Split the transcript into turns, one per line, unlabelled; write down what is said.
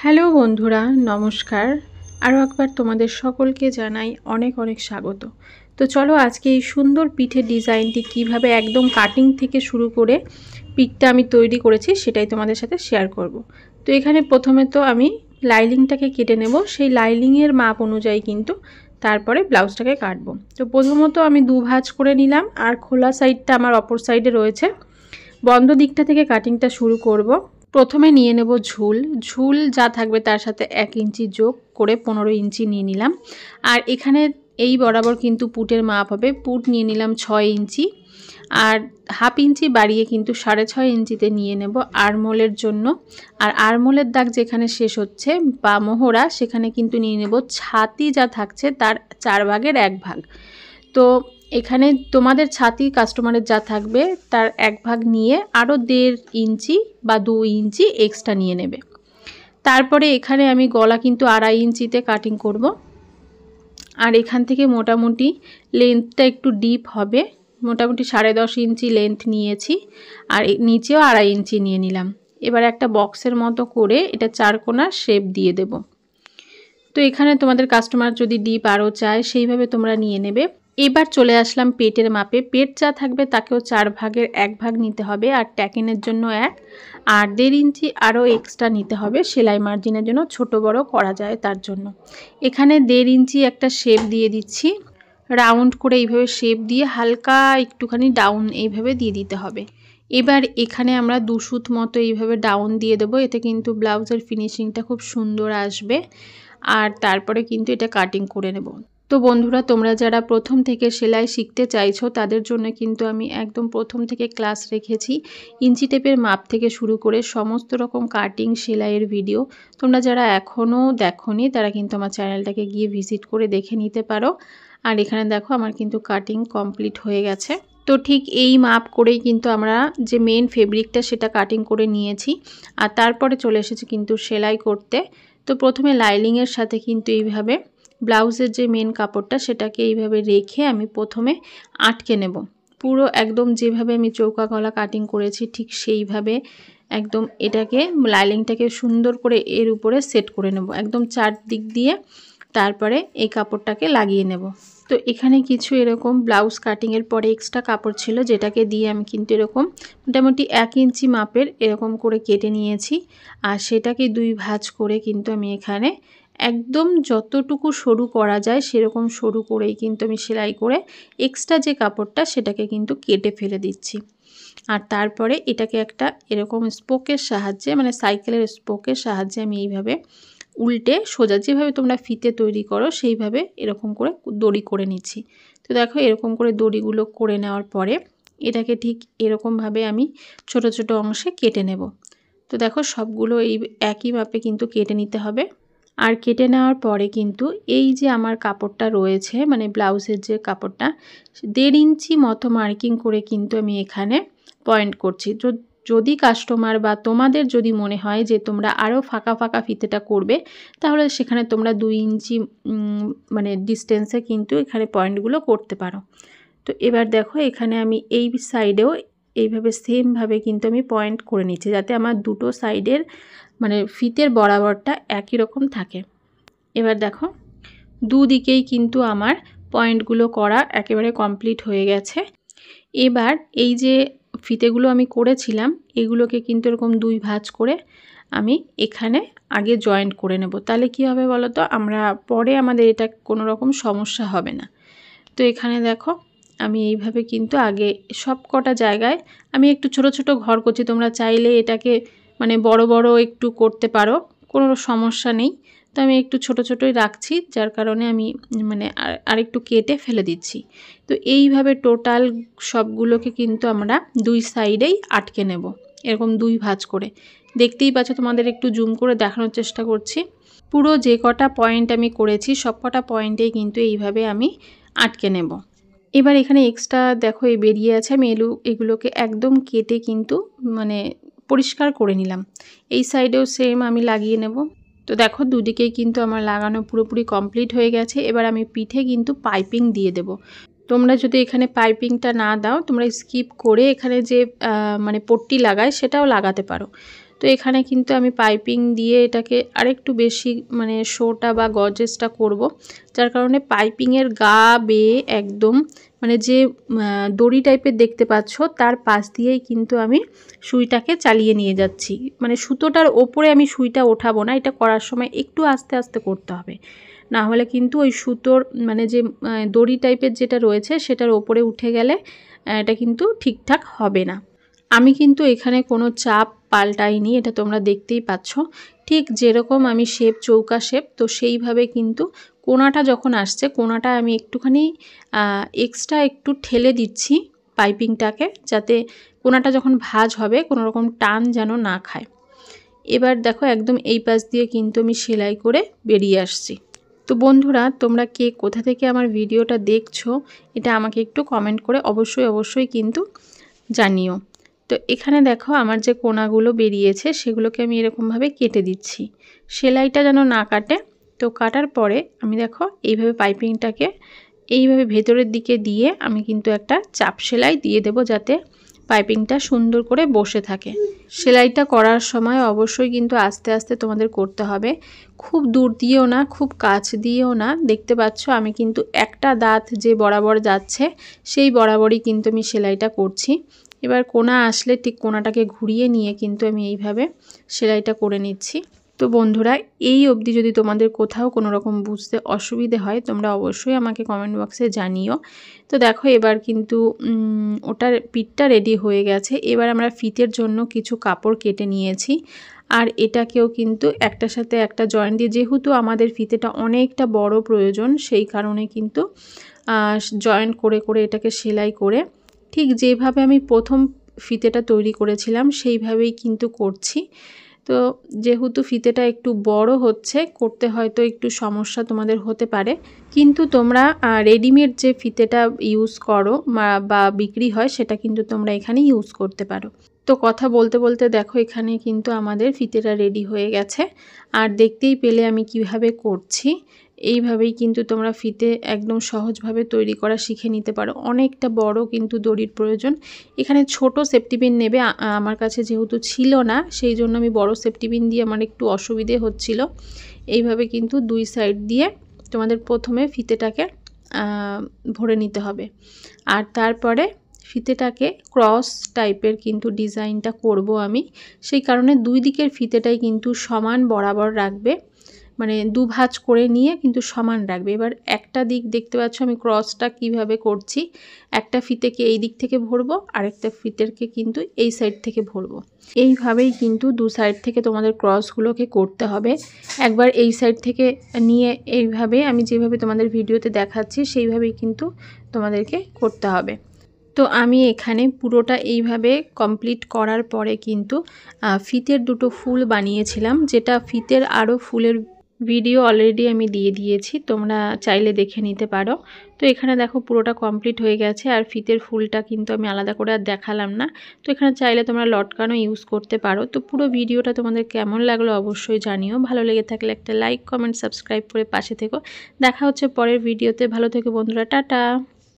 Hello বন্ধুরা, নমস্কার। আরও একবার তোমাদের সকলকে জানাই অনেক অনেক স্বাগত। তো চলো আজকে এই সুন্দর পিঠের ডিজাইনটি কিভাবে একদম কাটিং থেকে শুরু করে পিঠটা আমি তৈরি করেছি সেটাই তোমাদের সাথে শেয়ার করব। তো এখানে প্রথমে তো আমি লাইনিংটাকে কেটে নেব, সেই লাইনিংয়ের মাপ অনুযায়ী কিন্তু তারপরে ব্লাউজটাকে কাটবো। তো প্রথমত আমি দু ভাঁজ করে নিলাম, আর খোলা সাইডটা আমার অপর সাইডে রয়েছে। বন্ধ দিকটা থেকে কাটিংটা শুরু করব। প্রথমে নিয়ে নেব ঝুল। ঝুল যা থাকবে তার সাথে 1 ইঞ্চি যোগ করে 15 ইঞ্চি নিয়ে নিলাম। আর এখানে এই বরাবর কিন্তু পুটের মাপ হবে। পুট নিয়ে নিলাম 6 ইঞ্চি, আর হাফ ইঞ্চি বাড়িয়ে কিন্তু 6.5 ইঞ্চিতে নিয়ে নেব আরমোলের জন্য। আর আরমোলের দাগ যেখানে শেষ হচ্ছে বা মোহরা, সেখানে কিন্তু নিয়ে নেব ছাতি যা থাকছে তার 4 ভাগের 1 ভাগ। তো এখানে তোমাদের ছাতি কাস্টমারের যা থাকবে তার 1 ভাগ নিয়ে আরও 1.5 ইঞ্চি বা 2 ইঞ্চি এক্সট্রা নিয়ে নেবে। তারপরে এখানে আমি গলা কিন্তু 2.5 ইঞ্চিতে কাটিং করব। আর এখান থেকে মোটামুটি লেন্থটা একটু ডিপ হবে, মোটামুটি 10.5 ইঞ্চি লেন্থ নিয়েছি, আর নিচেও 2.5 ইঞ্চি নিয়ে নিলাম। এবার একটা বক্সের মতো করে এটা 4 কোণা শেপ দিয়ে দেব। তো এখানে তোমাদের কাস্টমার যদি ডিপ আরও চায় সেইভাবে তোমরা নিয়ে নেবে। এবার চলে আসলাম পেটের মাপে। পেট যা থাকবে তাকেও 4 ভাগের 1 ভাগ নিতে হবে, আর ট্যাকিনের জন্য 1, আর 1.5 ইঞ্চি আরও এক্সট্রা নিতে হবে সেলাই মার্জিনের জন্য, ছোট বড় করা যায় তার জন্য। এখানে 1.5 ইঞ্চি একটা শেপ দিয়ে দিচ্ছি, রাউন্ড করে এইভাবে শেপ দিয়ে হালকা একটুখানি ডাউন এইভাবে দিয়ে দিতে হবে। এবার এখানে আমরা 2 সুত মতো এইভাবে ডাউন দিয়ে দেবো, এতে কিন্তু ব্লাউজের ফিনিশিংটা খুব সুন্দর আসবে। আর তারপরে কিন্তু এটা কাটিং করে নেব। তো বন্ধুরা, তোমরা যারা প্রথম থেকে সেলাই শিখতে চাইছো তাদের জন্য কিন্তু আমি একদম প্রথম থেকে ক্লাস রেখেছি। ইঞ্চি টেপের মাপ থেকে শুরু করে সমস্ত রকম কাটিং সেলাইয়ের ভিডিও তোমরা যারা এখনও দেখোনি তারা কিন্তু আমার চ্যানেলটাকে গিয়ে ভিজিট করে দেখে নিতে পারো। আর এখানে দেখো আমার কিন্তু কাটিং কমপ্লিট হয়ে গেছে। তো ঠিক এই মাপ করেই কিন্তু আমরা যে মেন ফেব্রিকটা সেটা কাটিং করে নিয়েছি, আর তারপরে চলে এসেছি কিন্তু সেলাই করতে। তো প্রথমে লাইনিংয়ের সাথে কিন্তু এইভাবে ব্লাউজের যে মেন কাপড়টা সেটাকে এইভাবে রেখে আমি প্রথমে আটকে নেব। পুরো একদম যেভাবে আমি চৌকা গলা কাটিং করেছি ঠিক সেইভাবে একদম এটাকে লাইনিংটাকে সুন্দর করে এর উপরে সেট করে নেব, একদম 4 দিক দিয়ে। তারপরে এই কাপড়টাকে লাগিয়ে নেব। তো এখানে কিছু এরকম ব্লাউজ কাটিংয়ের পরে এক্সট্রা কাপড় ছিল, যেটাকে দিয়ে আমি কিন্তু এরকম মোটামুটি 1 ইঞ্চি মাপের এরকম করে কেটে নিয়েছি। আর সেটাকে 2 ভাঁজ করে কিন্তু আমি এখানে একদম যতটুকু সরু করা যায় সেরকম সরু করেই কিন্তু আমি সেলাই করে এক্সট্রা যে কাপড়টা সেটাকে কিন্তু কেটে ফেলে দিচ্ছি। আর তারপরে এটাকে একটা এরকম স্পোকের সাহায্যে, মানে সাইকেলের স্পোকের সাহায্যে আমি এইভাবে উল্টে সোজা যেভাবে তোমরা ফিতে তৈরি করো সেইভাবে এরকম করে দড়ি করে নিচ্ছি। তো দেখো এরকম করে দড়িগুলো করে নেওয়ার পরে এটাকে ঠিক এরকমভাবে আমি ছোট ছোট অংশে কেটে নেব। তো দেখো সবগুলো এই একই মাপে কিন্তু কেটে নিতে হবে। আর কেটে নেওয়ার পরে কিন্তু এই যে আমার কাপড়টা রয়েছে, মানে ব্লাউজের যে কাপড়টা, 1.5 ইঞ্চি মতো মার্কিং করে কিন্তু আমি এখানে পয়েন্ট করছি। যদি কাস্টমার বা তোমাদের যদি মনে হয় যে তোমরা আরও ফাঁকা ফাঁকা ফিতেটা করবে, তাহলে সেখানে তোমরা 2 ইঞ্চি মানে ডিস্টেন্সে কিন্তু এখানে পয়েন্টগুলো করতে পারো। তো এবার দেখো এখানে আমি এই সাইডেও এইভাবে সেমভাবে কিন্তু আমি পয়েন্ট করে নিচ্ছি, যাতে আমার দুটো সাইডের মানে ফিতের বরাবরটা একই রকম থাকে। এবার দেখো দুদিকেই কিন্তু আমার পয়েন্টগুলো করা একেবারে কমপ্লিট হয়ে গেছে। এবার এই যে ফিতেগুলো আমি করেছিলাম এগুলোকে কিন্তু এরকম 2 ভাঁজ করে আমি এখানে আগে জয়েন্ট করে নেব। তাহলে কি হবে বলো তো, আমরা পরে আমাদের এটা কোনো রকম সমস্যা হবে না। তো এখানে দেখো আমি এইভাবে কিন্তু আগে সব কটা জায়গায় আমি একটু ছোট ছোট ঘর করছি। তোমরা চাইলে এটাকে মানে বড় বড় একটু করতে পারো, কোনো সমস্যা নেই। তো আমি একটু ছোট ছোটই রাখছি, যার কারণে আমি মানে আরেকটু কেটে ফেলে দিচ্ছি। তো এইভাবে টোটাল সবগুলোকে কিন্তু আমরা 2 সাইডেই আটকে নেব, এরকম 2 ভাঁজ করে। দেখতেই পাচ্ছ, তোমাদের একটু জুম করে দেখানোর চেষ্টা করছি। পুরো যে কটা পয়েন্ট আমি করেছি সব কটা পয়েন্টেই কিন্তু এইভাবে আমি আটকে নেব। এবার এখানে এক্সট্রা দেখো এই বেরিয়ে আছে, আমি এগুলোকে একদম কেটে কিন্তু মানে পরিষ্কার করে নিলাম। এই সাইডেও সেম আমি লাগিয়ে নেব। তো দেখো দুদিকেই কিন্তু আমার লাগানো পুরোপুরি কমপ্লিট হয়ে গেছে। এবার আমি পিঠে কিন্তু পাইপিং দিয়ে দেব। তোমরা যদি এখানে পাইপিংটা না দাও, তোমরা স্কিপ করে এখানে যে মানে পট্টি লাগায় সেটাও লাগাতে পারো। তো এখানে কিন্তু আমি পাইপিং দিয়ে এটাকে আরেকটু বেশি মানে শোটা বা গর্জেসটা করব, যার কারণে পাইপিংয়ের গা বেয়ে একদম মানে যে দড়ি টাইপের দেখতে পাচ্ছ তার পাশ দিয়েই কিন্তু আমি সুইটাকে চালিয়ে নিয়ে যাচ্ছি। মানে সুতোটার ওপরে আমি সুইটা ওঠাবো না, এটা করার সময় একটু আস্তে আস্তে করতে হবে, না হলে কিন্তু ওই সুতোর মানে যে দড়ি টাইপের যেটা রয়েছে সেটার ওপরে উঠে গেলে এটা কিন্তু ঠিকঠাক হবে না। আমি কিন্তু এখানে কোনো চাপ পাল্টাইনি, এটা তোমরা দেখতেই পাচ্ছ। ঠিক যেরকম আমি শেপ চৌকা শেপ, তো সেইভাবে কিন্তু কোনাটা যখন আসছে কোনাটা আমি একটুখানি এক্সট্রা একটু ঠেলে দিচ্ছি পাইপিংটাকে, যাতে কোনাটা যখন ভাঁজ হবে কোনো রকম টান যেন না খায়। এবার দেখো একদম এই পাশ দিয়ে কিন্তু আমি সেলাই করে বেরিয়ে আসছি। তো বন্ধুরা, তোমরা কে কোথা থেকে আমার ভিডিওটা দেখছো এটা আমাকে একটু কমেন্ট করে অবশ্যই কিন্তু জানিও। তো এখানে দেখো আমার যে কোনাগুলো বেরিয়েছে সেগুলোকে আমি এরকমভাবে কেটে দিচ্ছি, সেলাইটা যেন না কাটে। তো কাটার পরে আমি দেখো এইভাবে পাইপিংটাকে এইভাবে ভেতরের দিকে দিয়ে আমি কিন্তু একটা চাপ সেলাই দিয়ে দেব, যাতে পাইপিংটা সুন্দর করে বসে থাকে। সেলাইটা করার সময় অবশ্যই কিন্তু আস্তে আস্তে তোমাদের করতে হবে, খুব দূর দিয়েও না খুব কাছ দিয়েও না। দেখতে পাচ্ছ আমি কিন্তু একটা দাঁত যে বরাবর যাচ্ছে সেই বরাবরই কিন্তু আমি সেলাইটা করছি। এবার কোনা আসলে ঠিক কোনাটাকে ঘুরিয়ে নিয়ে কিন্তু আমি এইভাবে সেলাইটা করে নিচ্ছি। তো বন্ধুরা, এই অবধি যদি তোমাদের কোথাও কোনো রকম বুঝতে অসুবিধে হয় তোমরা অবশ্যই আমাকে কমেন্ট বক্সে জানিও। তো দেখো এবার কিন্তু ওটার পিঠটা রেডি হয়ে গেছে। এবার আমরা ফিতের জন্য কিছু কাপড় কেটে নিয়েছি, আর এটাকেও কিন্তু একটার সাথে একটা জয়েন্ট দিয়ে, যেহেতু আমাদের ফিতেটা অনেকটা বড় প্রয়োজন সেই কারণে কিন্তু জয়েন্ট করে করে এটাকে সেলাই করে ঠিক যেভাবে আমি প্রথম ফিতেটা তৈরি করেছিলাম সেইভাবেই কিন্তু করছি। তো যেহেতু ফিতেটা একটু বড় হচ্ছে, করতে হয়তো একটু সমস্যা তোমাদের হতে পারে, কিন্তু তোমরা রেডিমেড যে ফিতেটা ইউজ করো বা বিক্রি হয় সেটা কিন্তু তোমরা এখানে ইউজ করতে পারো। তো কথা বলতে বলতে দেখো এখানে কিন্তু আমাদের ফিতেটা রেডি হয়ে গেছে, আর দেখতেই পেলে আমি কিভাবে করছি। এইভাবেই কিন্তু তোমরা ফিতে একদম সহজভাবে তৈরি করা শিখে নিতে পারো। অনেকটা বড় কিন্তু দড়ির প্রয়োজন। এখানে ছোট সেফটি পিন নেবে, আমার কাছে যেহেতু ছিল না সেই জন্য আমি বড় সেফটি পিন দিয়ে আমার একটু অসুবিধে হচ্ছিল। এইভাবে কিন্তু দুই সাইড দিয়ে তোমাদের প্রথমে ফিতেটাকে ভরে নিতে হবে, আর তারপরে ফিতেটাকে ক্রস টাইপের কিন্তু ডিজাইনটা করব আমি, সেই কারণে দুই দিকের ফিতেটাই কিন্তু সমান বরাবর রাখবে, মানে দুভাঁজ করে নিয়ে কিন্তু সমান রাখবে। এবার একটা দিক দেখতে পাচ্ছ আমি ক্রসটা কিভাবে করছি, একটা ফিতেকে এই দিক থেকে ভরবো, আরেকটা ফিতেরকে কিন্তু এই সাইড থেকে ভরবো। এইভাবেই কিন্তু দু সাইড থেকে তোমাদের ক্রসগুলোকে করতে হবে। একবার এই সাইড থেকে নিয়ে এইভাবে আমি যেভাবে তোমাদের ভিডিওতে দেখাচ্ছি সেইভাবেই কিন্তু তোমাদেরকে করতে হবে। তো আমি এখানে পুরোটা এইভাবে কমপ্লিট করার পরে কিন্তু ফিতের দুটো ফুল বানিয়েছিলাম, যেটা ফিতের আরও ফুলের ভিডিও অলরেডি আমি দিয়ে দিয়েছি, তোমরা চাইলে দেখে নিতে পারো। তো এখানে দেখো পুরোটা কমপ্লিট হয়ে গেছে, আর ফিতের ফুলটা কিন্তু আমি আলাদা করে আর দেখালাম না। তো এখানে চাইলে তোমরা লটকানো ইউজ করতে পারো। তো পুরো ভিডিওটা তোমাদের কেমন লাগলো অবশ্যই জানিও। ভালো লেগে থাকলে একটা লাইক কমেন্ট সাবস্ক্রাইব করে পাশে থেকো। দেখা হচ্ছে পরের ভিডিওতে। ভালো থেকো বন্ধুরা, টাটা।